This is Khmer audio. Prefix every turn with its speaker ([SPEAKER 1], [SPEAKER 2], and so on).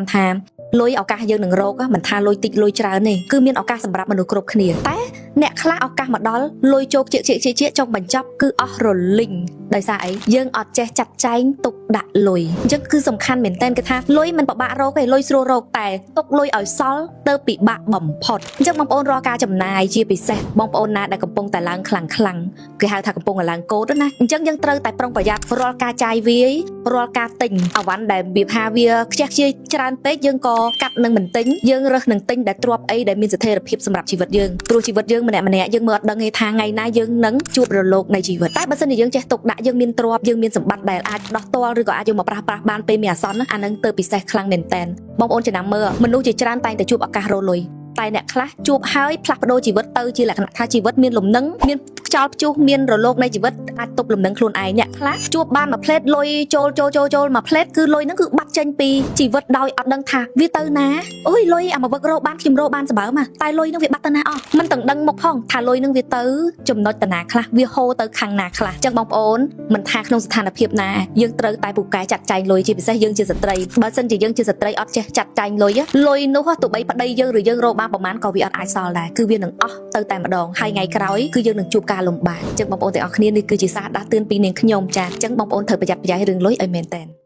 [SPEAKER 1] ចាំថាលុយឱកាសយើងនឹងរកមិនថាលុយតិចលុយច្រើនទេគឺមានឱកាសសម្រាប់មនុស្សគ្រប់គ្នាតែអ្នកខ្លះឱកាសមកដល់លុយជោគជាចុងបញ្ចប់គឺអស់រលីងដោយសារអីយើងអត់ចេះចាត់ចែងទុកដាក់លុយអញ្ចឹងគឺសំខាន់មែនតើគេថាលុយមិនពិបាករកទេលុយស្រួលរកតែទុកលុយឲ្យសល់ទៅពិបាកបំផុតអញ្ចឹងបងប្អូនរាល់ការចំណាយជាពិសេសបងប្អូនណាដែលកំពុងតែឡើងខ្លាំងគេហៅថាកំពុងតែឡើងកោតណាអញ្ចឹងយើងត្រូវតែប្រុងប្រយ័ត្នរាល់ការចាយវាយរាល់ការទិញអវ៉ាន់ដែលវាថាវាខ្ជះខ្ជាយច្រើនពេកយើងក៏កាត់នឹងមិនទិញយើងរើសនឹងទិញដែលទ្រព្យអីដែលមានស្ថិរភាពសម្រាប់ជីវិតយើងព្រោះជីវិតយើងម្នាក់យើងមើលអត់ដឹងទេថាថ្ងៃណាយើងនឹងជួបរលកនៃជីវិតតែបើសិនជាយើងចេះទុកដាក់យើងមានទ្រព្យយើងមានសម្បត្តិដែលអាចដោះទាល់ឬក៏អាចយកមកប្រាស់បានពេលមានអាសន្នអានឹងទៅពិសេសខ្លាំងមែនតើបងប្អូនចំណាំមើលមនុស្សជាច្រើនតែងតែជួបឱកាសរលុយតែអ្នកខ្លះជួបហើយផ្លាស់ប្ដូរជីវិតទៅជាលក្ខណៈថាជីវិតមានលំនឹងមានខ្យល់ព្យុះមានរលកនៃជីវិតអាចទប់លំនឹងខ្លួនឯងអ្នកខ្លះជួបបានមួយផ្លេតលុយចូលមួយផ្លេតគឺលុយហ្នឹងគឺបាត់ចេញពីជីវិតដោយអត់ដឹងថាវាទៅណាអូយលុយអាមកវឹករកបានខ្ញុំរកបានសម្បើមតែលុយហ្នឹងវាបាត់ទៅណាអស់មិនទាំងដឹងមុខផងថាលុយហ្នឹងវាទៅចំណុចតាណាខ្លះវាហូរទៅខាងណាខ្លះអញ្ចឹងបងប្អូនមិនថាក្នុងស្ថានភាពណាយើងត្រូវតែពូកែចាត់ចែងលុយជាពិសេសយើងជាស្ត្រីបើសិនជាយើងជាស្ត្រីអត់ចេះចាត់ចែងលុយនោះទោះបីប្តីយើងឬយើងរកបានប្រហែលក៏វាអត់អាចសល់ដែរគឺវានឹងអស់ទៅតែម្ដងហើយថ្ងៃក្រោយគឺយើងនឹងជួបការលំបាកអញ្ចឹងបងប្អូនទាំងអស់គ្នានេះគឺជាសារដាស់តឿនពីនាងខ្ញុំចាអញ្ចឹងបងប្អូនត្រូវប្រយ័ត្នប្រយែងរឿងលុយឲ្យមែនតើ